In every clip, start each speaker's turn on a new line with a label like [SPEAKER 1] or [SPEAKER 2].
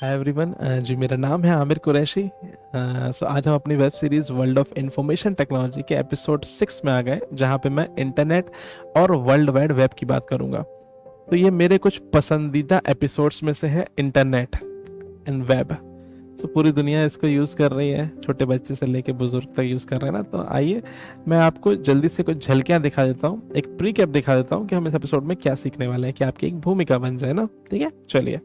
[SPEAKER 1] Hi everyone जी मेरा नाम है आमिर कुरैशी। सो आज हम अपनी web series world of information technology के एपिसोड 6 में आ गए, जहाँ पे मैं इंटरनेट और वर्ल्ड वाइड वेब की बात करूँगा। तो ये मेरे कुछ पसंदीदा एपिसोड्स में से है, इंटरनेट एंड वेब। सो पूरी दुनिया इसको यूज़ कर रही है, छोटे बच्चे से लेके बुजुर्ग तक यूज़ कर रहे हैं ना। तो आइए मैं आपको जल्दी से कुछ झलकियाँ दिखा देता हूँ, एक प्री कैप दिखा देता हूँ कि हम इस एपिसोड में क्या सीखने वाले हैं, कि आपकी एक भूमिका बन जाए ना। ठीक है, चलिए।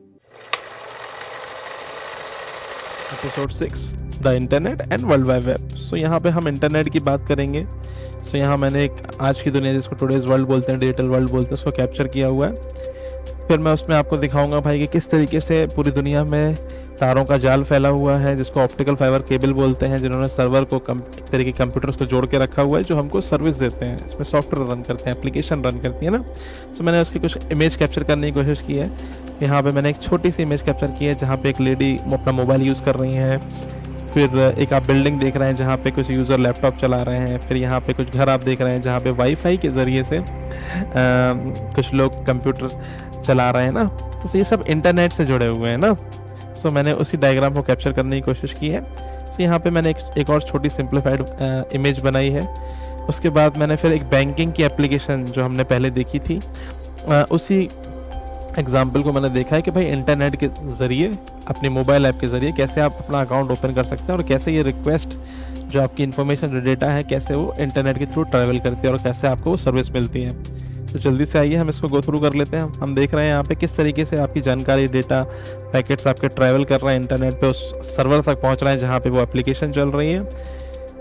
[SPEAKER 1] Episode 6, the internet and world wide web. So यहाँ पे हम इंटरनेट की बात करेंगे। सो यहाँ मैंने एक आज की दुनिया, जिसको टुडेज वर्ल्ड बोलते हैं, डिजिटल वर्ल्ड बोलते हैं, उसको कैप्चर किया हुआ है। फिर मैं उसमें आपको दिखाऊंगा भाई कि किस तरीके से पूरी दुनिया में तारों का जाल फैला हुआ है, जिसको ऑप्टिकल फाइबर केबल बोलते हैं, जिन्होंने सर्वर को एक तरीके के कंप्यूटर्स को जोड़ के रखा हुआ है, जो हमको सर्विस देते हैं। इसमें सॉफ्टवेयर रन करते हैं, एप्लीकेशन रन करती है ना। सो मैंने उसकी कुछ इमेज कैप्चर करने की कोशिश की है। यहाँ पे मैंने एक छोटी सी इमेज कैप्चर की है, जहाँ पे एक लेडी अपना मोबाइल यूज़ कर रही हैं। फिर एक आप बिल्डिंग देख रहे हैं जहाँ पे कुछ यूज़र लैपटॉप चला रहे हैं। फिर यहाँ पे कुछ घर आप देख रहे हैं जहाँ पे वाईफाई के ज़रिए से कुछ लोग कंप्यूटर चला रहे हैं ना। तो ये सब इंटरनेट से जुड़े हुए हैं ना। सो मैंने उसी डायग्राम को कैप्चर करने की कोशिश की है। सो यहाँ पे मैंने एक और छोटी सिंप्लीफाइड इमेज बनाई है। उसके बाद मैंने फिर एक बैंकिंग की एप्लीकेशन जो हमने पहले देखी थी, उसी एग्जाम्पल को मैंने देखा है कि भाई इंटरनेट के ज़रिए, अपने मोबाइल ऐप के ज़रिए कैसे आप अपना अकाउंट ओपन कर सकते हैं, और कैसे ये रिक्वेस्ट, जो आपकी इन्फॉर्मेशन, जो डेटा है, कैसे वो इंटरनेट के थ्रू ट्रैवल करती है और कैसे आपको वो सर्विस मिलती है। तो जल्दी से आइए हम इसको गो थ्रू कर लेते हैं। हम देख रहे हैं यहाँ पे किस तरीके से आपकी जानकारी, डेटा, पैकेट्स आपके ट्रैवल कर रहे हैं इंटरनेट पे, उस सर्वर तक पहुँच रहे हैं जहाँ पे वो एप्लीकेशन चल रही है।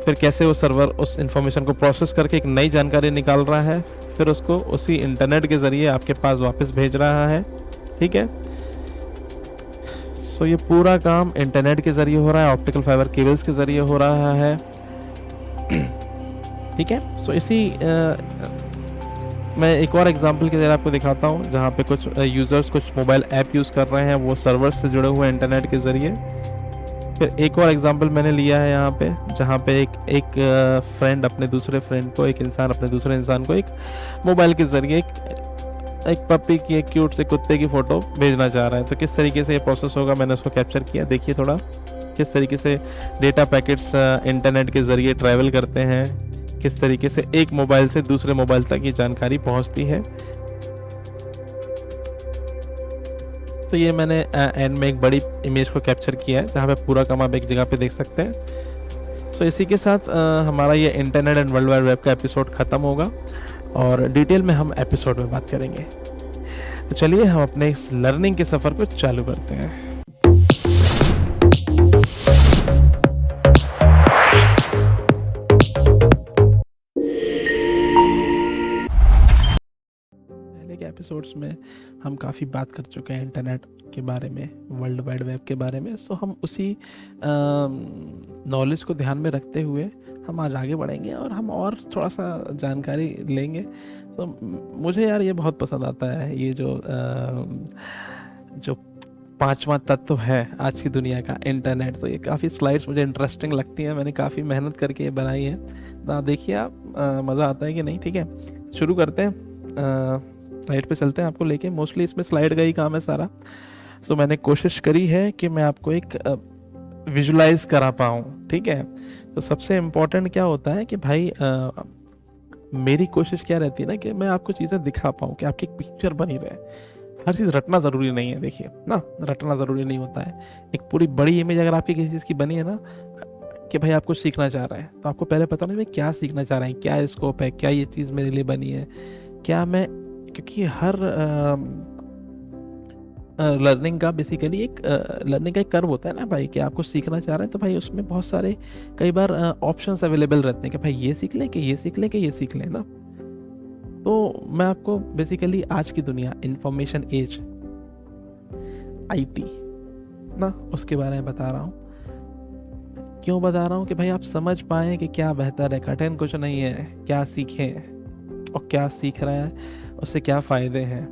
[SPEAKER 1] फिर कैसे वो सर्वर उस इन्फॉर्मेशन को प्रोसेस करके एक नई जानकारी निकाल रहा है, फिर उसको उसी इंटरनेट के ज़रिए आपके पास वापस भेज रहा है। ठीक है। सो ये पूरा काम इंटरनेट के ज़रिए हो रहा है, ऑप्टिकल फाइबर केबल्स के ज़रिए हो रहा है। ठीक है। सो इसी मैं एक और एग्जांपल के ज़रिए आपको दिखाता हूँ, जहाँ पे कुछ यूज़र्स कुछ मोबाइल ऐप यूज़ कर रहे हैं, वो सर्वर्स से जुड़े हुए हैं इंटरनेट के ज़रिए। फिर एक और एग्जांपल मैंने लिया है यहाँ पे, जहाँ पे एक फ्रेंड अपने दूसरे फ्रेंड को, एक इंसान अपने दूसरे इंसान को एक मोबाइल के ज़रिए एक पप्पी की, एक क्यूट से कुत्ते की फ़ोटो भेजना चाह रहा है। तो किस तरीके से ये प्रोसेस होगा, मैंने उसको कैप्चर किया। देखिए थोड़ा किस तरीके से डेटा पैकेट्स इंटरनेट के ज़रिए ट्रैवल करते हैं, किस तरीके से एक मोबाइल से दूसरे मोबाइल तक ये जानकारी पहुंचती है। तो ये मैंने एंड में एक बड़ी इमेज को कैप्चर किया है, जहाँ पे पूरा काम आप एक जगह पे देख सकते हैं। सो इसी के साथ हमारा ये internet and world wide web का एपिसोड ख़त्म होगा, और डिटेल में हम एपिसोड में बात करेंगे। तो चलिए हम अपने इस लर्निंग के सफ़र को चालू करते हैं। पहले के एपिसोड्स में हम काफ़ी बात कर चुके हैं इंटरनेट के बारे में, वर्ल्ड वाइड वेब के बारे में। सो हम उसी नॉलेज को ध्यान में रखते हुए हम आज आगे बढ़ेंगे और हम और थोड़ा सा जानकारी लेंगे। तो मुझे यार ये बहुत पसंद आता है, ये जो पांचवा तत्व है आज की दुनिया का, इंटरनेट। तो ये काफ़ी स्लाइड्स मुझे इंटरेस्टिंग लगती हैं, मैंने काफ़ी मेहनत करके ये बनाई है। ना देखिए आप, मज़ा आता है कि नहीं। ठीक है, शुरू करते हैं। स्लाइड पे चलते हैं, आपको लेके। मोस्टली इसमें स्लाइड का ही काम है सारा। तो मैंने कोशिश करी है कि मैं आपको एक विजुलाइज करा पाऊँ। ठीक है। तो सबसे इम्पोर्टेंट क्या होता है कि भाई मेरी कोशिश क्या रहती है ना, कि मैं आपको चीज़ें दिखा पाऊँ, कि आपकी एक पिक्चर बनी रहे। हर चीज़ रटना ज़रूरी नहीं है, देखिए ना, रटना ज़रूरी नहीं होता है। एक पूरी बड़ी इमेज अगर आपकी किसी चीज़ की बनी है ना, कि भाई आप कुछ सीखना चाह रहे हैं, तो आपको पहले पता नहीं भाई क्या सीखना चाह रहे हैं, क्या स्कोप है, क्या ये चीज़ मेरे लिए बनी है, क्या मैं, क्योंकि हर लर्निंग का बेसिकली एक लर्निंग का एक कर्व होता है ना भाई, कि आपको सीखना चाह रहे हैं, तो भाई उसमें बहुत सारे कई बार ऑप्शंस अवेलेबल रहते हैं, कि भाई ये सीख लें, कि ये सीख लें, कि ये सीख लें ना। तो मैं आपको बेसिकली आज की दुनिया, इंफॉर्मेशन एज, आईटी ना, उसके बारे में बता रहा हूँ। क्यों बता रहा हूँ, कि भाई आप समझ पाएँ कि क्या बेहतर है। कठिन कुछ नहीं है, क्या सीखें और क्या सीख रहे हैं, उससे क्या फ़ायदे हैं।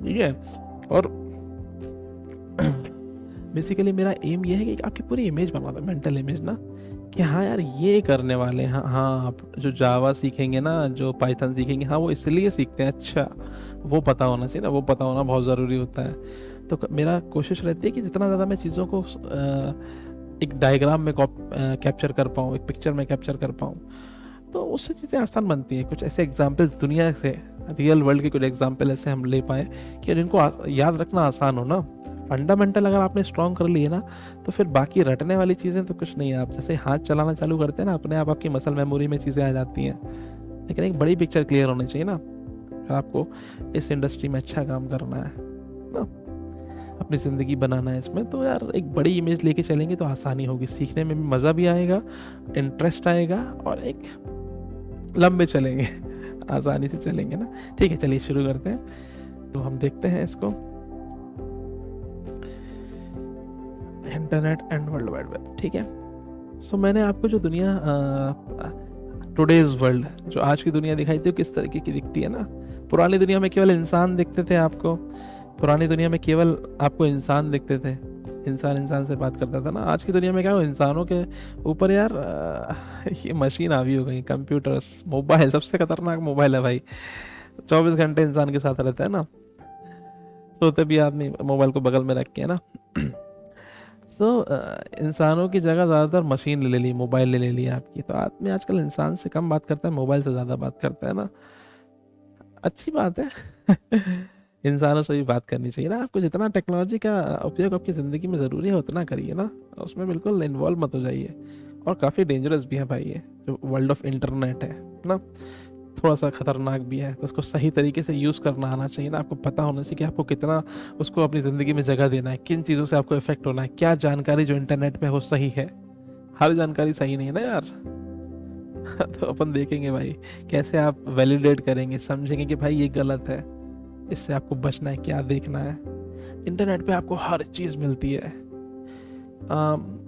[SPEAKER 1] ठीक है। और बेसिकली मेरा एम ये है कि आपकी पूरी इमेज बनवा दो, मेंटल इमेज ना, कि हाँ यार ये करने वाले हैं। हाँ, आप जो जावा सीखेंगे ना, जो पाइथन सीखेंगे, हाँ वो इसलिए सीखते हैं। अच्छा, वो पता होना चाहिए ना, वो पता होना बहुत ज़रूरी होता है। तो मेरा कोशिश रहती है कि जितना ज़्यादा मैं चीज़ों को एक डायग्राम में कैप्चर कर पाऊँ, एक पिक्चर में कैप्चर कर पाऊँ, तो उससे चीज़ें आसान बनती हैं। कुछ ऐसे एग्जाम्पल्स दुनिया से, रियल वर्ल्ड के कुछ एग्जाम्पल ऐसे हम ले पाएँ कि जिनको याद रखना आसान हो ना। फंडामेंटल अगर आपने स्ट्रॉन्ग कर लिए ना, तो फिर बाकी रटने वाली चीज़ें तो कुछ नहीं है। आप जैसे हाथ चलाना चालू करते हैं ना, अपने आप आपकी मसल मेमोरी में चीज़ें आ जाती हैं। लेकिन एक बड़ी पिक्चर क्लियर होनी चाहिए ना, अगर आपको इस इंडस्ट्री में अच्छा काम करना है ना, अपनी ज़िंदगी बनाना है इसमें, तो यार एक बड़ी इमेज लेके चलेंगे तो आसानी होगी, सीखने में भी मज़ा भी आएगा, इंटरेस्ट आएगा, और एक लंबे चलेंगे, आसानी से चलेंगे ना। ठीक है, चलिए शुरू करते हैं। तो हम देखते हैं इसको, internet and world wide web. ठीक है, सो मैंने आपको जो दुनिया, टुडेज वर्ल्ड, जो आज की दुनिया दिखाई थी, वो किस तरीके की दिखती है ना। पुरानी दुनिया में केवल इंसान दिखते थे आपको, पुरानी दुनिया में केवल आपको इंसान दिखते थे, इंसान इंसान से बात करता था ना। आज की दुनिया में क्या हो, इंसानों के ऊपर यार ये मशीन हावी हो गई, कंप्यूटर्स, मोबाइल, सबसे खतरनाक मोबाइल है भाई। 24 घंटे इंसान के साथ रहता है ना, सोते भी आदमी मोबाइल को बगल में रख के, है ना। तो इंसानों की जगह ज़्यादातर मशीन ले ली, मोबाइल ले ली आपकी। तो आदमी आजकल इंसान से कम बात करता है, मोबाइल से ज़्यादा बात करता है ना। अच्छी बात है। इंसानों से भी बात करनी चाहिए ना। आपको जितना टेक्नोलॉजी का उपयोग आपकी ज़िंदगी में ज़रूरी है उतना करिए ना, उसमें बिल्कुल इन्वॉल्व मत हो जाइए। और काफ़ी डेंजरस भी है भाई ये जो वर्ल्ड ऑफ इंटरनेट है ना, थोड़ा सा खतरनाक भी है। तो उसको सही तरीके से यूज़ करना आना चाहिए ना, आपको पता होना चाहिए कि आपको कितना उसको अपनी ज़िंदगी में जगह देना है, किन चीज़ों से आपको इफेक्ट होना है, क्या जानकारी जो इंटरनेट पे हो सही है। हर जानकारी सही नहीं है ना यार। तो अपन देखेंगे भाई कैसे आप वैलिडेट करेंगे, समझेंगे कि भाई ये गलत है, इससे आपको बचना है, क्या देखना है। इंटरनेट पे आपको हर चीज़ मिलती है,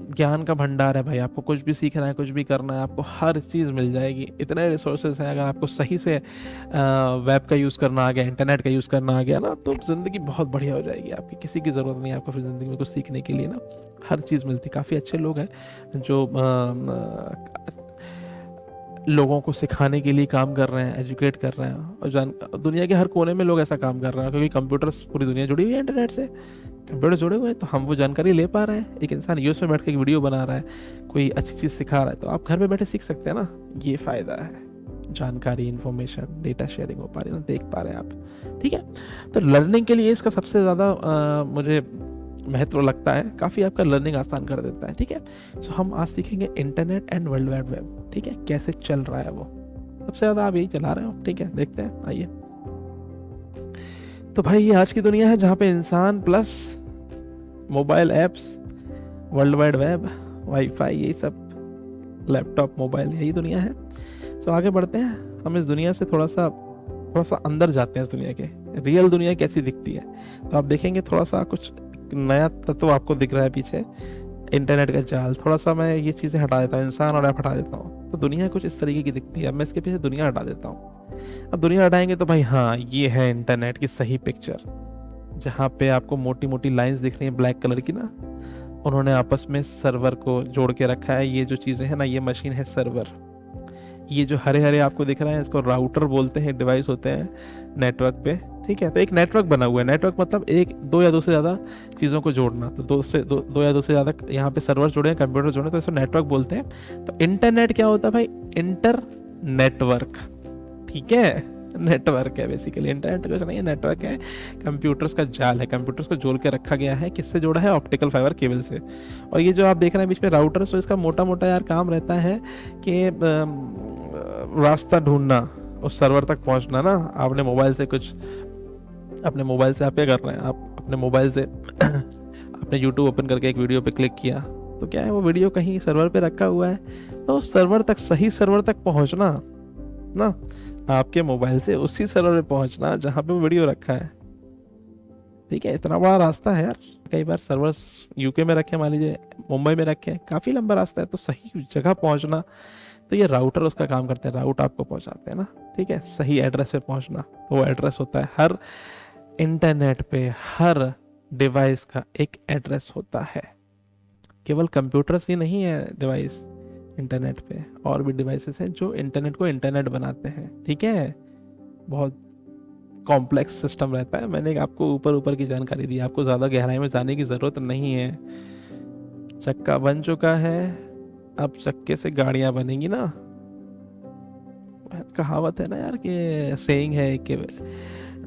[SPEAKER 1] ज्ञान का भंडार है भाई। आपको कुछ भी सीखना है, कुछ भी करना है, आपको हर चीज़ मिल जाएगी। इतने रिसोर्सेज हैं, अगर आपको सही से वेब का यूज़ करना आ गया, इंटरनेट का यूज़ करना आ गया ना, तो ज़िंदगी बहुत बढ़िया हो जाएगी आपकी। किसी की ज़रूरत नहीं है आपको फिर ज़िंदगी में कुछ सीखने के लिए ना, हर चीज़ मिलती। काफ़ी अच्छे लोग हैं जो लोगों को सिखाने के लिए काम कर रहे हैं, एजुकेट कर रहे हैं। और दुनिया के हर कोने में लोग ऐसा काम कर रहे हैं, क्योंकि कंप्यूटर्स, पूरी दुनिया जुड़ी हुई है इंटरनेट से, कंप्यूटर जुड़े हुए हैं, तो हम वो जानकारी ले पा रहे हैं। एक इंसान यूएस में बैठ के एक वीडियो बना रहा है, कोई अच्छी चीज़ सिखा रहा है, तो आप घर पे बैठे सीख सकते हैं ना। ये फ़ायदा है, जानकारी, इन्फॉर्मेशन, डेटा शेयरिंग हो पा रही है ना, देख पा रहे हैं आप। ठीक है, तो लर्निंग के लिए इसका सबसे ज़्यादा मुझे महत्व लगता है, काफ़ी आपका लर्निंग आसान कर देता है। ठीक है, सो हम आज सीखेंगे internet and world wide web. ठीक है, कैसे चल रहा है वो, सबसे ज़्यादा आप यही चला रहे हो। ठीक है, देखते हैं, आइए। तो भाई ये आज की दुनिया है जहाँ पे इंसान plus mobile apps, world wide web, wifi, यही सब, लैपटॉप, मोबाइल, यही दुनिया है। सो आगे बढ़ते हैं, हम इस दुनिया से थोड़ा सा अंदर जाते हैं, इस दुनिया के रियल दुनिया कैसी दिखती है। तो आप देखेंगे थोड़ा सा कुछ नया तत्व आपको दिख रहा है पीछे, इंटरनेट का जाल। थोड़ा सा मैं ये चीज़ें हटा देता हूँ, इंसान और ऐप हटा देता हूँ, तो दुनिया कुछ इस तरीके की दिखती है। अब मैं इसके पीछे दुनिया हटा देता हूँ। अब दुनिया हटाएंगे तो भाई हाँ, ये है इंटरनेट की सही पिक्चर, जहाँ पे आपको मोटी मोटी लाइंस दिख रही हैं ब्लैक कलर की ना, उन्होंने आपस में सर्वर को जोड़ के रखा है। ये जो चीज़ें हैं ना, ये मशीन है सर्वर। ये जो हरे हरे आपको दिख रहा है, इसको राउटर बोलते हैं, डिवाइस होते हैं नेटवर्क पे। ठीक है, तो एक नेटवर्क बना हुआ है। नेटवर्क मतलब एक, दो या दो से ज़्यादा चीज़ों को जोड़ना। तो दो या दो से ज़्यादा यहाँ पे सर्वर जुड़े हैं, कंप्यूटर जुड़े हैं, तो इसको नेटवर्क बोलते हैं। तो इंटरनेट क्या होता है भाई, इंटर नेटवर्क। ठीक है, नेटवर्क है बेसिकली, इंटरनेट कुछ नहीं है, नेटवर्क है, कंप्यूटर्स का जाल है। कंप्यूटर्स को जोड़ के रखा गया है, किससे जोड़ा है, ऑप्टिकल फाइबर केबल से। और ये जो आप देख रहे हैं बीच में राउटर, तो इसका मोटा मोटा यार काम रहता है कि रास्ता ढूंढना, उस सर्वर तक पहुंचना ना। आपने मोबाइल से कुछ, अपने मोबाइल से आप क्या कर रहे हैं, आप अपने मोबाइल से आपने यूट्यूब ओपन करके एक वीडियो पे क्लिक किया, तो क्या है, वो वीडियो कहीं सर्वर पे रखा हुआ है। तो उस सर्वर तक, सही सर्वर तक पहुंचना ना, आपके मोबाइल से उसी सर्वर पे पहुंचना जहाँ पे वो वीडियो रखा है। ठीक है, इतना बड़ा रास्ता है यार। कई बार सर्वर्स यूके में रखे, मान लीजिए मुंबई में रखे, काफ़ी लंबा रास्ता है, तो सही जगह पहुंचना, तो ये राउटर उसका काम करते हैं, राउट आपको पहुंचाते हैं ना। ठीक है, सही एड्रेस पे पहुंचना, तो वो एड्रेस होता है, हर इंटरनेट पे हर डिवाइस का एक एड्रेस होता है। केवल कंप्यूटर्स ही नहीं है डिवाइस इंटरनेट पे, और भी डिवाइसेस हैं जो इंटरनेट को इंटरनेट बनाते हैं। ठीक है, बहुत कॉम्प्लेक्स सिस्टम रहता है। मैंने आपको ऊपर ऊपर की जानकारी दी, आपको ज़्यादा गहराई में जाने की ज़रूरत नहीं है। चक्का बन चुका है, अब चक्के से गाड़ियाँ बनेंगी ना। कहावत है ना यार, कि सेइंग है कि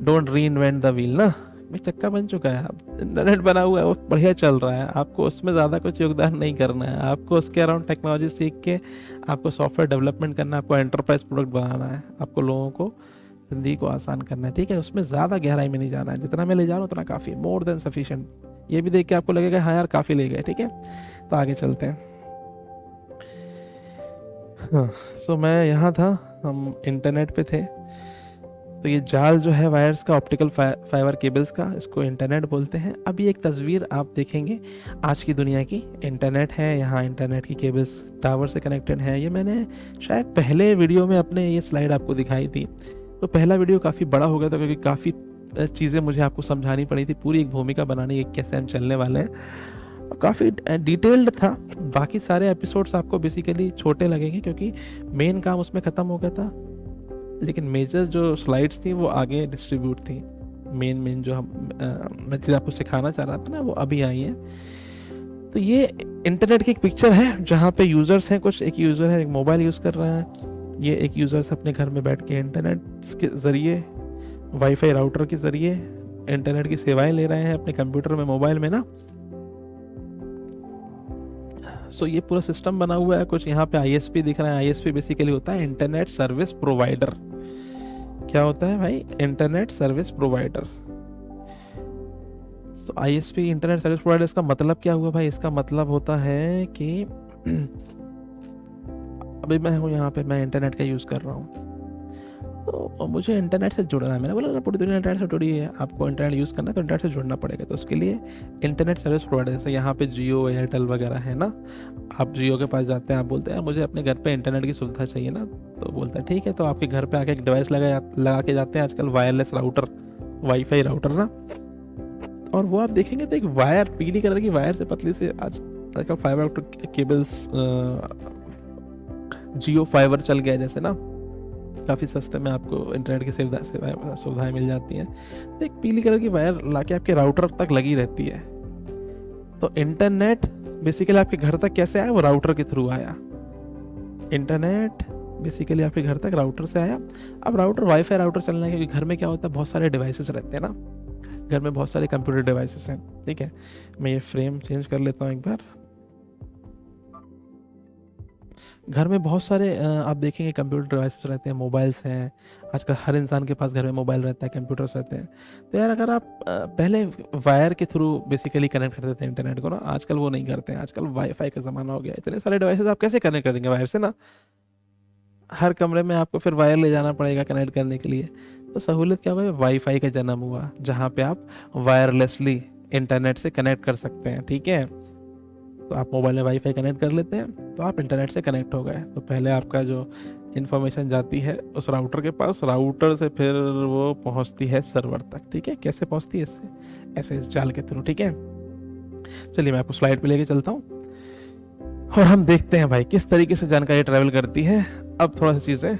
[SPEAKER 1] डोंट री इन्वेंट द व्हील ना। भाई चक्का बन चुका है, अब इंटरनेट बना हुआ है, वो बढ़िया चल रहा है, आपको उसमें ज़्यादा कुछ योगदान नहीं करना है। आपको उसके अराउंड टेक्नोलॉजी सीख के आपको सॉफ्टवेयर डेवलपमेंट करना है, आपको एंटरप्राइज प्रोडक्ट बनाना है, आपको लोगों को ज़िंदगी को आसान करना है, ठीक है। उसमें ज़्यादा गहराई में नहीं जाना है, जितना मैं ले जा रहा हूँ उतना काफ़ी, मोर देन सफिशिएंट। ये भी देख के आपको लगेगा हाँ यार काफ़ी ले गए, ठीक है। तो आगे चलते हैं। हाँ, सो मैं यहाँ था, हम इंटरनेट पे थे। तो ये जाल जो है वायर्स का, ऑप्टिकल फाइबर केबल्स का, इसको इंटरनेट बोलते हैं। अभी एक तस्वीर आप देखेंगे आज की दुनिया की, इंटरनेट है यहाँ, इंटरनेट की केबल्स टावर से कनेक्टेड है। ये मैंने शायद पहले वीडियो में अपने ये स्लाइड आपको दिखाई थी। तो पहला वीडियो काफ़ी बड़ा हो गया था, क्योंकि काफ़ी चीज़ें मुझे आपको समझानी पड़ी थी, पूरी एक भूमिका बनानी है कैसे हम चलने वाले हैं। काफ़ी डिटेल्ड था। बाकी सारे एपिसोड्स आपको बेसिकली छोटे लगेंगे, क्योंकि मेन काम उसमें ख़त्म हो गया था, लेकिन मेजर जो स्लाइड्स थी वो आगे डिस्ट्रीब्यूट थी। मेन जो मैं चीज़ आपको सिखाना चाह रहा था ना, वो अभी आई है। तो ये इंटरनेट की एक पिक्चर है जहाँ पे यूज़र्स हैं, कुछ एक यूज़र है, एक मोबाइल यूज़ कर रहा है। ये एक यूज़र्स अपने घर में बैठ के इंटरनेट के ज़रिए, वाईफाई राउटर के ज़रिए इंटरनेट की सेवाएं ले रहे हैं अपने कंप्यूटर में, मोबाइल में ना। सो ये पूरा सिस्टम बना हुआ है। कुछ यहाँ पे आईएसपी दिख रहा है। आईएसपी बेसिकली होता है इंटरनेट सर्विस प्रोवाइडर। क्या होता है भाई? Internet service provider. So ISP internet service provider, इसका मतलब क्या हुआ भाई? इसका मतलब होता है कि अभी मैं हूँ यहाँ पे, मैं इंटरनेट का यूज़ कर रहा हूँ, तो मुझे इंटरनेट से जुड़ना है। मैंने बोला ना पूरी दुनिया इंटरनेट से जुड़ी है, आपको इंटरनेट यूज़ करना है तो इंटरनेट से जुड़ना पड़ेगा। तो उसके लिए इंटरनेट सर्विस प्रोवाइडर, जैसे यहाँ पे जियो, एयरटेल वगैरह है ना, आप जियो के पास जाते हैं, आप बोलते हैं मुझे अपने घर पे इंटरनेट की सुविधा चाहिए ना, तो बोलता है ठीक है। तो आपके घर पे आके एक डिवाइस लगा के जाते हैं आजकल, वायरलेस राउटर, वाईफाई राउटर ना, और वो आप देखेंगे तो एक वायर, पीली कलर की वायर से पतली से, आजकल फाइबर ऑप्टिक केबल्स, जियो फाइबर चल गया जैसे ना, काफ़ी सस्ते में आपको इंटरनेट की सुविधाएं मिल जाती हैं। तो एक पीली कलर की वायर लाके आपके राउटर तक लगी रहती है। तो इंटरनेट बेसिकली आपके घर तक कैसे आया? वो राउटर के थ्रू आया। इंटरनेट बेसिकली आपके घर तक राउटर से आया। अब राउटर, वाईफाई राउटर चलना है, क्योंकि घर में क्या होता है, बहुत सारे डिवाइसेस रहते हैं ना, घर में बहुत सारे कंप्यूटर डिवाइसेस हैं, ठीक है। मैं ये फ्रेम चेंज कर लेता हूँ एक बार। घर में बहुत सारे आप देखेंगे कंप्यूटर डिवाइसेस रहते हैं, मोबाइल्स हैं। आजकल हर इंसान के पास घर में मोबाइल रहता है, कंप्यूटर्स रहते हैं। तो यार अगर आप पहले वायर के थ्रू बेसिकली कनेक्ट करते थे इंटरनेट को ना, आजकल वो नहीं करते हैं। आजकल वाईफाई का ज़माना हो गया, इतने सारे डिवाइसेस आप कैसे कनेक्ट करेंगे वायर से ना? हर कमरे में आपको फिर वायर ले जाना पड़ेगा कनेक्ट करने के लिए। तो सहूलियत क्या हुआ? वाईफाई का जन्म हुआ, जहाँ पे आप वायरलेसली इंटरनेट से कनेक्ट कर सकते हैं, ठीक है। तो आप मोबाइल में वाईफाई कनेक्ट कर लेते हैं, तो आप इंटरनेट से कनेक्ट हो गए। तो पहले आपका जो इन्फॉर्मेशन जाती है उस राउटर के पास, राउटर से फिर वो पहुंचती है सर्वर तक, ठीक है। कैसे पहुंचती है? इससे, ऐसे इस जाल के थ्रू, ठीक है। चलिए मैं आपको स्लाइड पे लेके चलता हूँ और हम देखते हैं भाई किस तरीके से जानकारी ट्रैवल करती है। अब थोड़ा सी चीज़ें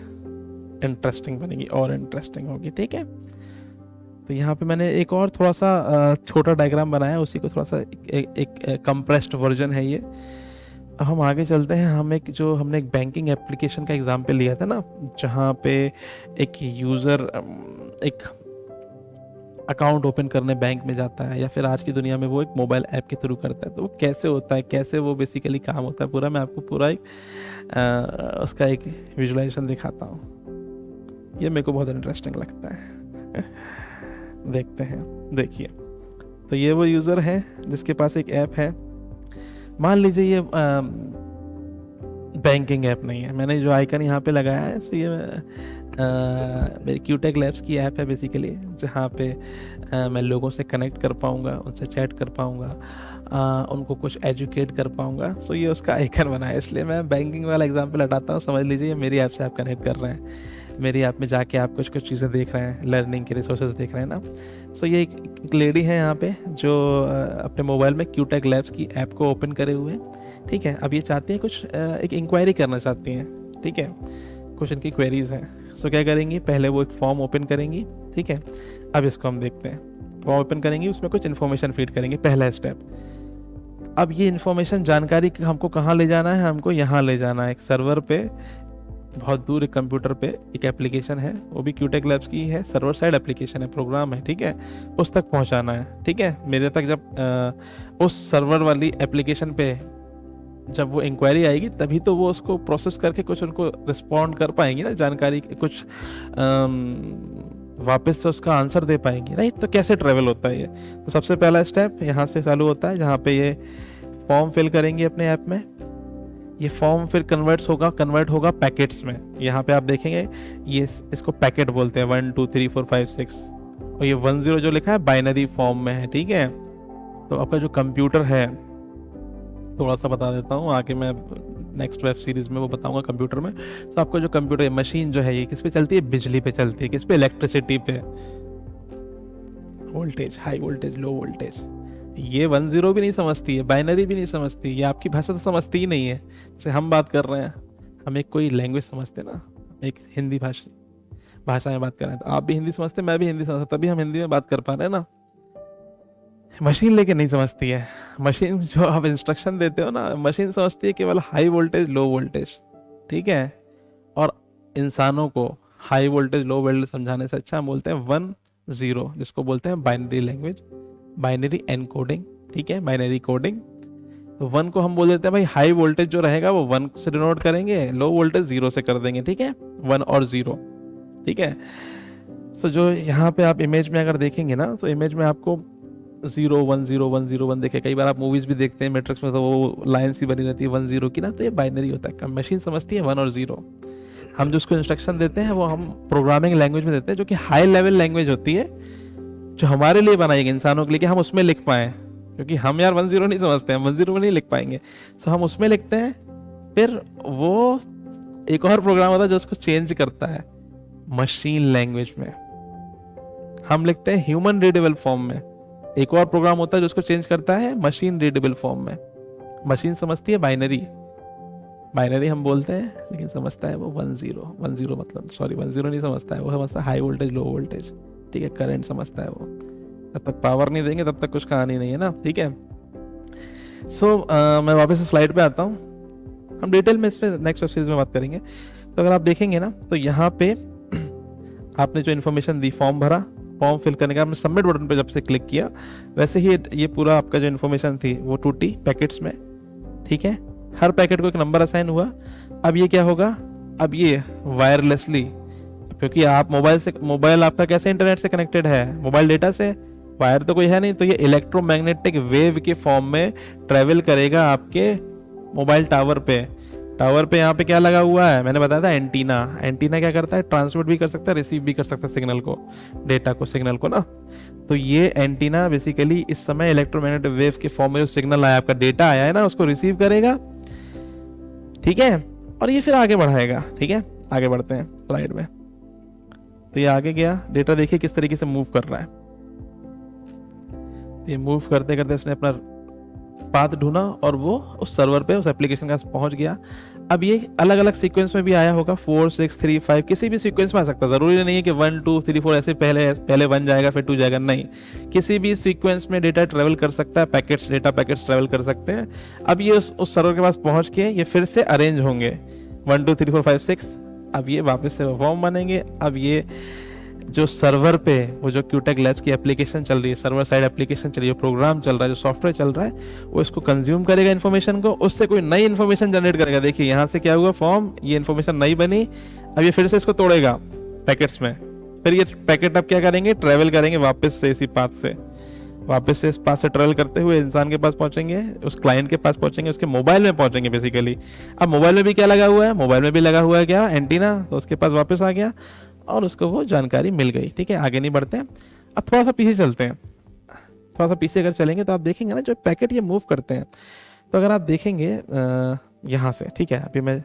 [SPEAKER 1] इंटरेस्टिंग बनेगी और इंटरेस्टिंग होगी, ठीक है। तो यहाँ पे मैंने एक और थोड़ा सा छोटा डायग्राम बनाया, उसी को थोड़ा सा एक कंप्रेस्ड वर्जन है ये। अब हम आगे चलते हैं। हमने एक बैंकिंग एप्लीकेशन का एग्जाम्पल लिया था ना, जहाँ पे एक यूज़र एक अकाउंट ओपन करने बैंक में जाता है, या फिर आज की दुनिया में वो एक मोबाइल ऐप के थ्रू करता है। तो वो कैसे होता है, कैसे वो बेसिकली काम होता है पूरा, मैं आपको पूरा उसका एक विजुलाइजेशन दिखाता हूँ। ये मेरे को बहुत इंटरेस्टिंग लगता है। देखते हैं, देखिए। तो ये वो यूज़र है जिसके पास एक ऐप है। मान लीजिए ये बैंकिंग ऐप नहीं है, मैंने जो आइकन यहाँ पे लगाया है, सो ये मेरी क्यूटेक लैब्स की ऐप है बेसिकली, जहाँ पे मैं लोगों से कनेक्ट कर पाऊँगा, उनसे चैट कर पाऊँगा, उनको कुछ एजुकेट कर पाऊँगा। सो ये उसका आइकन बना है। इसलिए मैं बैंकिंग वाला एग्जांपल हटाता हूँ। समझ लीजिए मेरी ऐप से आप कनेक्ट कर रहे हैं, मेरी ऐप में जाके आप कुछ चीज़ें देख रहे हैं, लर्निंग के रिसोर्सेज देख रहे हैं ना। सो ये एक लेडी है यहाँ पे जो अपने मोबाइल में क्यूटेक लैब्स की ऐप को ओपन करे हुए हैं, ठीक है। अब ये चाहती हैं कुछ एक इंक्वायरी करना चाहती हैं, ठीक है। कुछ इनकी क्वेरीज हैं। सो क्या करेंगी? पहले वो एक फॉर्म ओपन करेंगी, ठीक है, अब इसको हम देखते हैं। फॉर्म ओपन करेंगे, उसमें कुछ इन्फॉर्मेशन फीड करेंगे, पहला स्टेप। अब ये इन्फॉर्मेशन जानकारी हमको कहाँ ले जाना है, हमको यहाँ ले जाना है, एक सर्वर पे बहुत दूर एक कंप्यूटर पे एक एप्लीकेशन है, वो भी क्यूटेक लैब्स की है, सर्वर साइड एप्लीकेशन है, प्रोग्राम है, ठीक है, उस तक पहुंचाना है। ठीक है, मेरे तक जब उस सर्वर वाली एप्लीकेशन पे जब वो इंक्वायरी आएगी तभी तो वो उसको प्रोसेस करके कुछ उनको रिस्पॉन्ड कर पाएंगी ना, जानकारी कुछ वापस से उसका आंसर दे पाएंगी, राइट। तो कैसे ट्रेवल होता है ये, तो सबसे पहला स्टेप यहाँ से चालू होता है, जहाँ पे ये फॉर्म फिल करेंगे अपने ऐप में। ये फॉर्म फिर कन्वर्ट होगा पैकेट्स में। यहाँ पे आप देखेंगे ये इसको पैकेट बोलते हैं, 1 2 3 4 5 6, और ये 10 जो लिखा है बाइनरी फॉर्म में है, ठीक है। तो आपका जो कंप्यूटर है, थोड़ा सा बता देता हूँ, आगे मैं नेक्स्ट वेब सीरीज में वो बताऊंगा कंप्यूटर में। तो आपका जो कंप्यूटर है, मशीन जो है, ये किस पे चलती है, बिजली पे चलती है, किस पे, इलेक्ट्रिसिटी पे, voltage, high voltage, low voltage. ये 10 भी नहीं समझती है, बाइनरी भी नहीं समझती, ये आपकी भाषा तो समझती ही नहीं है। जैसे हम बात कर रहे हैं, हम एक कोई लैंग्वेज समझते ना, एक हिंदी भाषा में बात कर रहे हैं, तो आप भी हिंदी समझते, मैं भी हिंदी समझता, तभी हम हिंदी में बात कर पा रहे हैं ना। मशीन लेके नहीं समझती है। मशीन जो आप इंस्ट्रक्शन देते हो ना, मशीन समझती है केवल हाई वोल्टेज, लो वोल्टेज, ठीक है। और इंसानों को हाई वोल्टेज, लो वोल्टेज समझाने से अच्छा हम बोलते हैं 1-0, जिसको बोलते हैं बाइनरी लैंग्वेज, बाइनरी एनकोडिंग, ठीक है, बाइनरी कोडिंग। तो 1 को हम बोल देते हैं भाई हाई वोल्टेज जो रहेगा वो 1 से डिनोट करेंगे, लो वोल्टेज 0 से कर देंगे, ठीक है, 1 और 0, ठीक है। सो जो यहाँ पे आप इमेज में अगर देखेंगे ना, तो इमेज में आपको 0 1 0 1 0 1 देखे, कई बार आप मूवीज भी देखते हैं मैट्रिक्स में, तो वो लाइन सी बनी रहती है 1-0 की ना, तो ये बाइनरी होता है। मशीन समझती है 1 और 0। हम जो उसको इंस्ट्रक्शन देते हैं वो हम प्रोग्रामिंग लैंग्वेज में देते हैं, जो कि हाई लेवल लैंग्वेज होती है, जो हमारे लिए बनाई गई, इंसानों के लिए, कि हम उसमें लिख पाए, क्योंकि हम यार 1-0 नहीं समझते हैं, 1-0 में नहीं लिख पाएंगे, तो हम उसमें लिखते हैं। फिर वो एक और प्रोग्राम होता है जो उसको चेंज करता है मशीन लैंग्वेज में, हम लिखते हैं ह्यूमन रीडेबल फॉर्म में। एक और प्रोग्राम होता है जो उसको चेंज करता है मशीन रीडेबल फॉर्म में। मशीन समझती है बाइनरी हम बोलते हैं, लेकिन समझता है वो 1-0 मतलब, सॉरी 1-0 नहीं समझता है, वो समझता है हाई वोल्टेज, लो वोल्टेज, ठीक है, करंट समझता है वो। जब तक पावर नहीं देंगे तब तक कुछ कहानी नहीं है ना, ठीक है। सो मैं वापस स्लाइड पे आता हूँ, हम डिटेल में इस पे नेक्स्ट वेब सीरीज में बात करेंगे। तो अगर आप देखेंगे ना, तो यहाँ पे आपने जो इन्फॉर्मेशन दी, फॉर्म भरा, फॉर्म फिल करने का आपने सबमिट बटन पे जब से क्लिक किया, वैसे ही ये पूरा आपका जो इन्फॉर्मेशन थी वो टूटी पैकेट्स में, ठीक है। हर पैकेट को एक नंबर असाइन हुआ। अब ये क्या होगा, अब ये वायरलेसली, क्योंकि आप मोबाइल आपका कैसे इंटरनेट से कनेक्टेड है, मोबाइल डेटा से, वायर तो कोई है नहीं, तो ये इलेक्ट्रोमैग्नेटिक वेव के फॉर्म में ट्रेवल करेगा आपके मोबाइल टावर पे। यहाँ पे क्या लगा हुआ है, मैंने बताया था एंटीना क्या करता है, ट्रांसमिट भी कर सकता है, रिसीव भी कर सकता है सिग्नल को, डेटा को, सिग्नल को ना। तो ये एंटीना बेसिकली इस समय इलेक्ट्रोमैग्नेटिक वेव के फॉर्म में जो सिग्नल आया, आपका डेटा आया है ना, उसको रिसीव करेगा, ठीक है, और ये फिर आगे बढ़ाएगा, ठीक है। आगे बढ़ते हैं स्लाइड में। तो ये आगे गया, डेटा देखिए किस तरीके से मूव कर रहा है। ये मूव करते करते इसने अपना पाथ ढूंढा और वो उस सर्वर पे, उस एप्लीकेशन के पास पहुंच गया। अब ये अलग अलग सीक्वेंस में भी आया होगा, 4 6 3 5, किसी भी सीक्वेंस में आ सकता है, जरूरी नहीं है कि 1 2 3 4 ऐसे पहले 1 जाएगा फिर 2 जाएगा, नहीं, किसी भी सीक्वेंस में डेटा ट्रेवल कर सकता है, डेटा पैकेट्स ट्रेवल कर सकते हैं। अब ये उस सर्वर के पास पहुंच के ये फिर से अरेंज होंगे, 1 2 3 4 5 6, अब ये वापस से फॉर्म बनेंगे। अब ये जो सर्वर पे वो जो क्यूटेक लैब्स की एप्लीकेशन चल रही है, सर्वर साइड एप्लीकेशन चल रही है, प्रोग्राम चल रहा है, जो सॉफ्टवेयर चल रहा है, वो इसको कंज्यूम करेगा इन्फॉर्मेशन को, उससे कोई नई इन्फॉर्मेशन जनरेट करेगा। देखिए यहाँ से क्या हुआ, फॉर्म, ये इन्फॉर्मेशन नई बनी, अब ये फिर से इसको तोड़ेगा पैकेट्स में, फिर ये पैकेट अब क्या करेंगे, ट्रेवल करेंगे वापस से इसी पाथ से, वापस से इस पास से ट्रेवल करते हुए इंसान के पास पहुंचेंगे, उस क्लाइंट के पास पहुंचेंगे, उसके मोबाइल में पहुंचेंगे बेसिकली। अब मोबाइल में भी क्या लगा हुआ है, मोबाइल में भी लगा हुआ है क्या, एंटीना, तो उसके पास वापस आ गया और उसको वो जानकारी मिल गई, ठीक है। आगे नहीं बढ़ते हैं, अब थोड़ा सा पीछे चलते हैं। थोड़ा सा पीछे अगर चलेंगे तो आप देखेंगे ना, जो पैकेट ये मूव करते हैं, तो अगर आप देखेंगे यहाँ से, ठीक है, अभी मैं,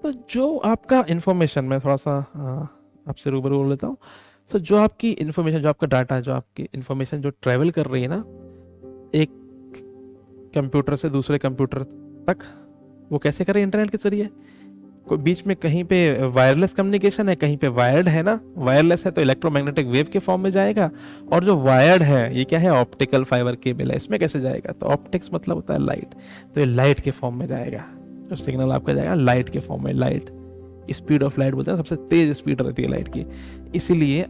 [SPEAKER 1] तो जो आपका इंफॉर्मेशन, मैं थोड़ा सा आपसे रूबरू बोल लेता हूँ। तो जो आपकी इंफॉर्मेशन, जो आपका डाटा, जो आपकी इंफॉर्मेशन जो ट्रेवल कर रही है ना एक कंप्यूटर से दूसरे कंप्यूटर तक, वो कैसे कर रही है, इंटरनेट के जरिए। कोई बीच में कहीं पे वायरलेस कम्युनिकेशन है, कहीं पे वायर्ड है ना, वायरलेस है तो इलेक्ट्रोमैग्नेटिक वेव के फॉर्म में जाएगा, और जो वायर्ड है ये क्या है, ऑप्टिकल फाइबर केबल है, इसमें कैसे जाएगा, तो ऑप्टिक्स मतलब होता है लाइट, तो ये लाइट के फॉर्म में जाएगा, जो सिग्नल आपका जाएगा लाइट के फॉर्म में। लाइट, स्पीड ऑफ लाइट बोलते हैं, सबसे तेज स्पीड रहती है लाइट की, इसीलिए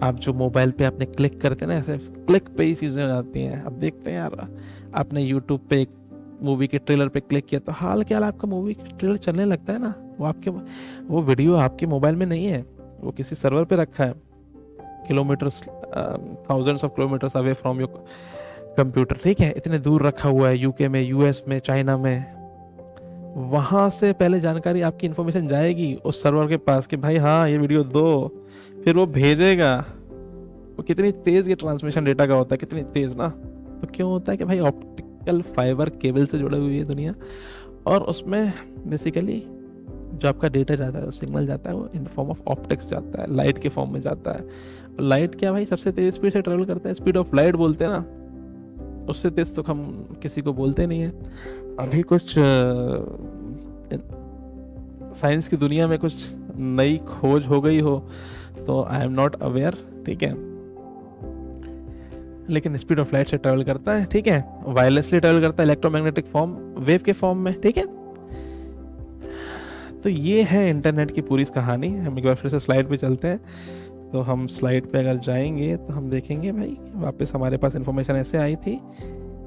[SPEAKER 1] आप जो मोबाइल पे आपने क्लिक करते हैं ना, ऐसे क्लिक पे ही चीज़ें हो जाती हैं। अब देखते हैं यार, आपने यूट्यूब पे एक मूवी के ट्रेलर पे क्लिक किया तो हाल क्या आपका मूवी ट्रेलर चलने लगता है ना, वो वीडियो आपके मोबाइल में नहीं है, वो किसी सर्वर पे रखा है, kilometres, thousands of kilometres away from your computer, ठीक है, इतने दूर रखा हुआ है, यूके में, यूएस में, चाइना में, वहां से पहले जानकारी, आपकी इन्फॉर्मेशन जाएगी उस सर्वर के पास कि भाई हाँ ये वीडियो दो, फिर वो भेजेगा। वो कितनी तेज ये ट्रांसमिशन डेटा का होता है, कितनी तेज ना, तो क्यों होता है कि भाई ऑप्टिकल फाइबर केबल से जुड़ी हुई है दुनिया, और उसमें बेसिकली जो आपका डेटा जाता है, सिग्नल जाता है, वो इन फॉर्म ऑफ ऑप्टिक्स जाता है, लाइट के फॉर्म में जाता है। लाइट क्या भाई सबसे तेज स्पीड से ट्रेवल करता है, स्पीड ऑफ लाइट बोलते हैं ना, उससे तेज तो हम किसी को बोलते नहीं है। अभी कुछ साइंस की दुनिया में कुछ नई खोज हो गई हो तो आई एम नॉट अवेयर, ठीक है, लेकिन स्पीड ऑफ लाइट से ट्रेवल करता है, ठीक है, वायरलेसली ट्रेवल करता है, इलेक्ट्रोमैग्नेटिक फॉर्म, वेव के फॉर्म में, ठीक है। तो ये है इंटरनेट की पूरी कहानी। हम एक बार फिर से स्लाइड पे चलते हैं, तो हम स्लाइड पे अगर जाएंगे तो हम देखेंगे भाई वापस हमारे पास इंफॉर्मेशन ऐसे आई थी।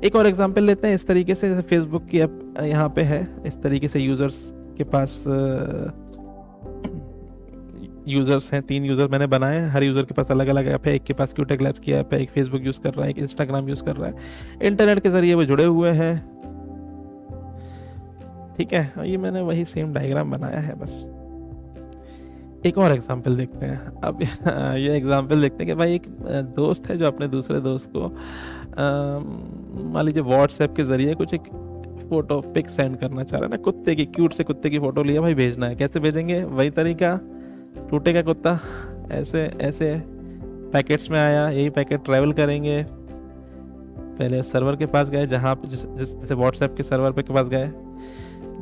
[SPEAKER 1] एक और एग्जांपल लेते हैं, इस तरीके से, जैसे फेसबुक की ऐप यहाँ पे है, इस तरीके से यूजर्स के पास यूजर्स हैं, 3 यूजर मैंने बनाए हैं, हर यूजर के पास अलग अलग ऐप है, एक के पास क्यूटेक लैब्स की ऐप है, एक फेसबुक यूज कर रहा है, एक इंस्टाग्राम यूज कर रहा है, इंटरनेट के जरिए वो जुड़े हुए हैं, ठीक है। और ये मैंने वही सेम डायग्राम बनाया है बस। एक और एग्जांपल देखते हैं अब ये एग्जांपल देखते हैं कि भाई एक दोस्त है जो अपने दूसरे दोस्त को मान लीजिए व्हाट्सएप के जरिए कुछ एक फोटो पिक सेंड करना चाह रहा है ना, कुत्ते की, क्यूट से कुत्ते की फोटो लिया भाई, भेजना है, कैसे भेजेंगे, वही तरीका, टूटेगा कुत्ता, ऐसे ऐसे पैकेट्स में आया, यही पैकेट ट्रैवल करेंगे, पहले सर्वर के पास गए, जहाँ पे जैसे व्हाट्सएप के सर्वर पे के पास गए,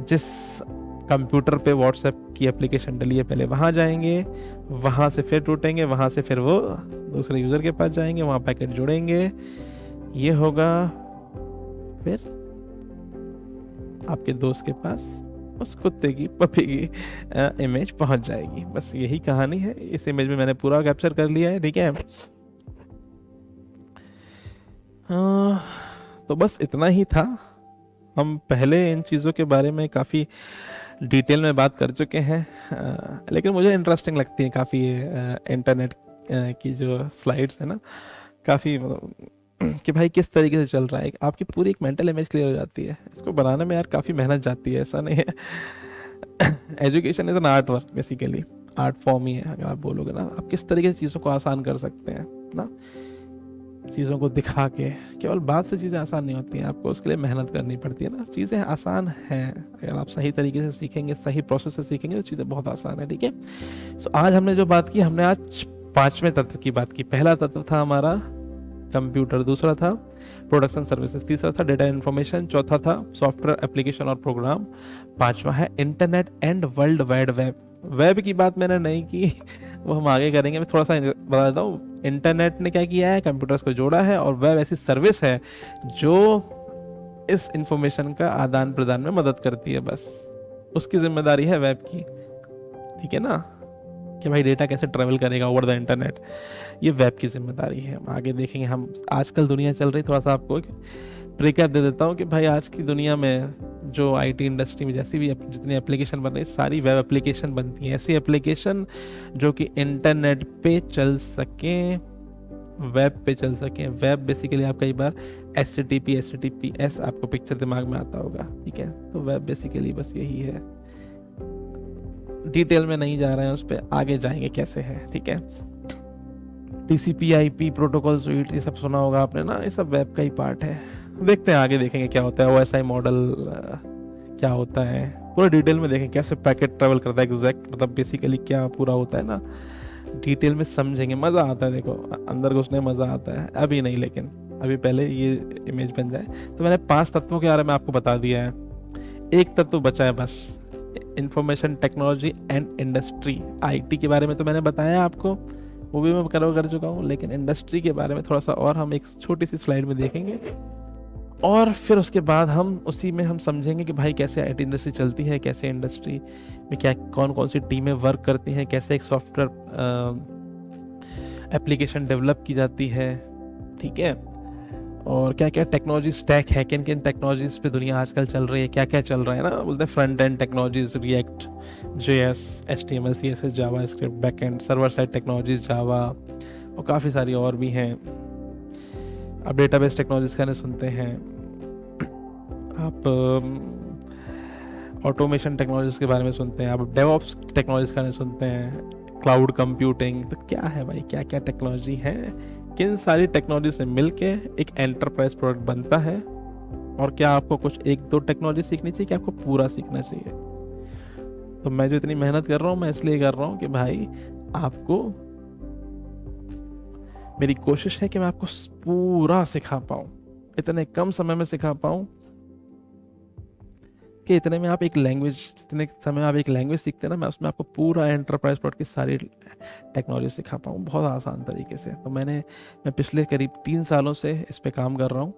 [SPEAKER 1] जिस कंप्यूटर पे व्हाट्सएप की एप्लीकेशन डली है पहले वहाँ जाएंगे, वहाँ से फिर टूटेंगे, वहाँ से फिर वो दूसरे यूज़र के पास जाएंगे, वहाँ पैकेट जुड़ेंगे, ये होगा, फिर आपके दोस्त के पास उस कुत्ते की, पपी की इमेज पहुंच जाएगी। बस यही कहानी है, इस इमेज में मैंने पूरा कैप्चर कर लिया है, ठीक है। तो बस इतना ही था। हम पहले इन चीज़ों के बारे में काफ़ी डिटेल में बात कर चुके हैं, लेकिन मुझे इंटरेस्टिंग लगती है काफ़ी इंटरनेट की जो स्लाइड्स है ना, काफ़ी कि भाई किस तरीके से चल रहा है, आपकी पूरी एक मेंटल इमेज क्लियर हो जाती है। इसको बनाने में यार काफ़ी मेहनत जाती है, ऐसा नहीं है। Education is an art work, basically art form ही है। अगर आप बोलोगे ना, आप किस तरीके से चीज़ों को आसान कर सकते हैं ना, चीज़ों को दिखा के, केवल बात से चीज़ें आसान नहीं होती हैं, आपको उसके लिए मेहनत करनी पड़ती है ना। चीज़ें आसान हैं, अगर आप सही तरीके से सीखेंगे, सही प्रोसेस से सीखेंगे तो चीज़ें बहुत आसान है, ठीक है। सो आज हमने जो बात की, हमने आज 5वें तत्व की बात की। पहला तत्व था हमारा कंप्यूटर, दूसरा था प्रोडक्शन सर्विसेज, तीसरा था डेटा इन्फॉर्मेशन, चौथा था सॉफ्टवेयर एप्लीकेशन और प्रोग्राम, 5वां है internet and world wide web. Web की बात मैंने नहीं की, वो हम आगे करेंगे। मैं थोड़ा सा बता देता हूँ, इंटरनेट ने क्या किया है, कंप्यूटर्स को जोड़ा है, और वेब ऐसी सर्विस है जो इस इंफॉर्मेशन का आदान प्रदान में मदद करती है, बस उसकी जिम्मेदारी है वेब की, ठीक है ना, कि भाई डेटा कैसे ट्रेवल करेगा ओवर द इंटरनेट, ये वेब की जिम्मेदारी है। हम आगे देखेंगे। हम आजकल दुनिया चल रही, थोड़ा सा आपको एक प्रीकैप दे देता हूँ कि भाई आज की दुनिया में जो आईटी इंडस्ट्री में जैसी भी जितनी एप्लीकेशन बन रही है, सारी वेब एप्लीकेशन बनती हैं, ऐसी एप्लीकेशन जो कि इंटरनेट पे चल सकें, वेब पे चल सकें। वेब बेसिकली आप कई बार HTTPS आपको पिक्चर दिमाग में आता होगा, ठीक है। तो वेब बेसिकली बस यही है, डिटेल में नहीं जा रहे हैं उस पर, आगे जाएंगे कैसे है, ठीक है। TCP/IP प्रोटोकॉल स्वीट, ये सब सुना होगा आपने ना, ये सब वेब का ही पार्ट है। देखते हैं आगे, देखेंगे क्या होता है, OSI मॉडल क्या होता है, पूरा डिटेल में देखेंगे कैसे पैकेट ट्रेवल करता है, एग्जैक्ट मतलब बेसिकली क्या पूरा होता है ना, डिटेल में समझेंगे, मज़ा आता है। देखो अंदर घुसने मज़ा आता है, अभी नहीं, लेकिन अभी पहले ये इमेज बन जाए। तो मैंने 5 तत्वों के बारे में आपको बता दिया है, एक तत्व बचा है बस, information technology and industry, IT के बारे में तो मैंने बताया आपको, वो भी मैं कवर कर चुका हूँ, लेकिन इंडस्ट्री के बारे में थोड़ा सा और हम एक छोटी सी स्लाइड में देखेंगे, और फिर उसके बाद हम उसी में हम समझेंगे कि भाई कैसे आईटी इंडस्ट्री चलती है, कैसे इंडस्ट्री में क्या कौन कौन सी टीमें वर्क करती हैं, कैसे एक सॉफ्टवेयर एप्लीकेशन डेवलप की जाती है, ठीक है, और क्या क्या टेक्नोलॉजी स्टैक है, किन किन टेक्नोलॉजीज पे दुनिया आजकल चल रही है, क्या क्या चल रहा है ना, बोलते हैं front end technologies React, JS, HTML, CSS, JavaScript, back end server side technologies Java, और काफ़ी सारी और भी हैं। आप डेटाबेस टेक्नोलॉजीज कहने सुनते हैं, आप ऑटोमेशन टेक्नोलॉजीज के बारे में सुनते हैं, आप डेवऑप्स टेक्नोलॉजीज कहने सुनते हैं, क्लाउड कंप्यूटिंग, तो क्या है भाई, क्या क्या टेक्नोलॉजी है, किन सारी टेक्नोलॉजी से मिलके एक एंटरप्राइज प्रोडक्ट बनता है, और क्या आपको कुछ एक दो टेक्नोलॉजी सीखनी चाहिए, क्या आपको पूरा सीखना चाहिए। तो मैं जो इतनी मेहनत कर रहा हूँ, मैं इसलिए कर रहा हूँ कि भाई आपको, मेरी कोशिश है कि मैं आपको पूरा सिखा पाऊँ, इतने कम समय में सिखा पाऊँ कि इतने में आप एक लैंग्वेज, जितने समय आप एक लैंग्वेज सीखते हैं ना, मैं उसमें आपको पूरा एंटरप्राइज प्रोडक्ट की सारी टेक्नोलॉजी सिखा पाऊँ बहुत आसान तरीके से। तो मैं पिछले करीब 3 सालों से इस पे काम कर रहा हूँ,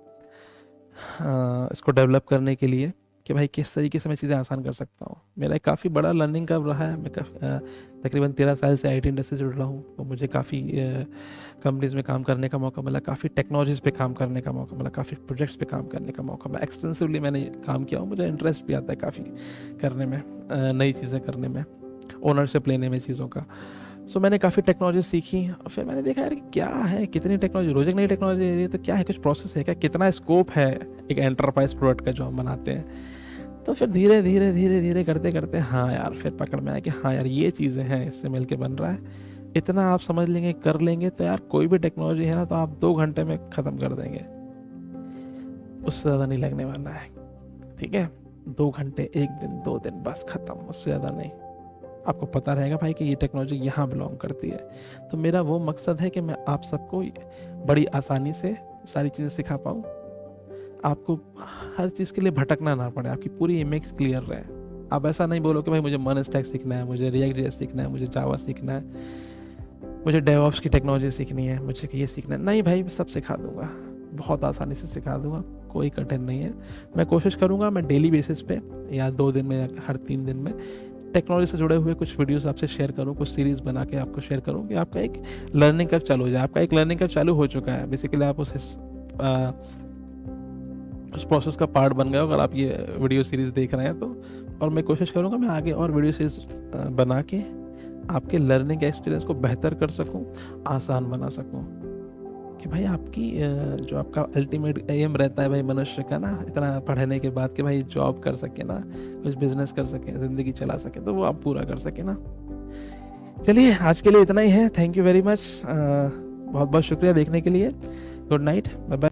[SPEAKER 1] इसको डेवलप करने के लिए कि भाई किस तरीके से मैं चीज़ें आसान कर सकता हूँ। मेरा एक काफ़ी बड़ा लर्निंग कर्व रहा है, मैं तकरीबन 13 साल से आईटी इंडस्ट्री से जुड़ रहा हूँ, तो मुझे काफ़ी कंपनीज में काम करने का मौका मिला, काफ़ी टेक्नोलॉजीज़ पे काम करने का मौका मिला, काफ़ी प्रोजेक्ट्स पे काम करने का मौका मिला, एक्सटेंसिवली मैंने काम किया हूँ, मुझे इंटरेस्ट भी आता है काफ़ी करने में, नई चीज़ें करने में, ओनरशिप लेने में चीज़ों का। सो मैंने काफ़ी टेक्नोलॉजी सीखी, और फिर मैंने देखा यार क्या है, कितनी टेक्नोलॉजी, रोज एक नई टेक्नोलॉजी है, तो क्या है, कुछ प्रोसेस है क्या, कितना स्कोप है एक एंटरप्राइज प्रोडक्ट का जो हम बनाते हैं। तो फिर धीरे धीरे धीरे धीरे करते करते हाँ यार, फिर पकड़ में आया कि हाँ यार ये चीज़ें हैं, इससे मिल के बन रहा है। इतना आप समझ लेंगे, कर लेंगे, तो यार कोई भी टेक्नोलॉजी है ना, तो आप 2 घंटे में ख़त्म कर देंगे, उससे ज़्यादा नहीं लगने वाला है, ठीक है। 2 घंटे, 1 दिन, 2 दिन, बस ख़त्म, उससे ज़्यादा नहीं। आपको पता रहेगा भाई कि ये टेक्नोलॉजी यहाँ बिलोंग करती है। तो मेरा वो मकसद है कि मैं आप सबको बड़ी आसानी से सारी चीज़ें सिखा पाऊँ, आपको हर चीज़ के लिए भटकना ना पड़े, आपकी पूरी इमेज क्लियर रहे। आप ऐसा नहीं बोलो कि भाई मुझे मन स्टैक सीखना है, मुझे रिएक्ट जेएस सीखना है, मुझे जावा सीखना है, मुझे डेवऑप्स की टेक्नोलॉजी सीखनी है, मुझे ये सीखना है। नहीं भाई, सब सिखा दूंगा, बहुत आसानी से सिखा दूंगा, कोई कठिन नहीं है। मैं कोशिश करूंगा मैं डेली बेसिस पे या 2 दिन में या हर 3 दिन में टेक्नोलॉजी से जुड़े हुए कुछ वीडियोस आपसे शेयर करूँ, कुछ सीरीज़ बना के आपको शेयर करूँ कि आपका एक लर्निंग कर्व चालू हो जाए। आपका एक लर्निंग कर्व चालू हो चुका है, बेसिकली आप उस प्रोसेस का पार्ट बन गए अगर आप ये वीडियो सीरीज़ देख रहे हैं तो। और मैं कोशिश करूँगा मैं आगे और वीडियो सीरीज़ बना के आपके लर्निंग एक्सपीरियंस को बेहतर कर सकूँ, आसान बना सकूँ, कि भाई आपकी जो आपका अल्टीमेट एम रहता है भाई मनुष्य का ना, इतना पढ़ने के बाद कि भाई जॉब कर सके ना, कुछ बिजनेस कर सके, ज़िंदगी चला सके, तो वो आप पूरा कर सके ना। चलिए आज के लिए इतना ही है, थैंक यू वेरी मच, बहुत बहुत शुक्रिया देखने के लिए, गुड नाइट, बाय बाय।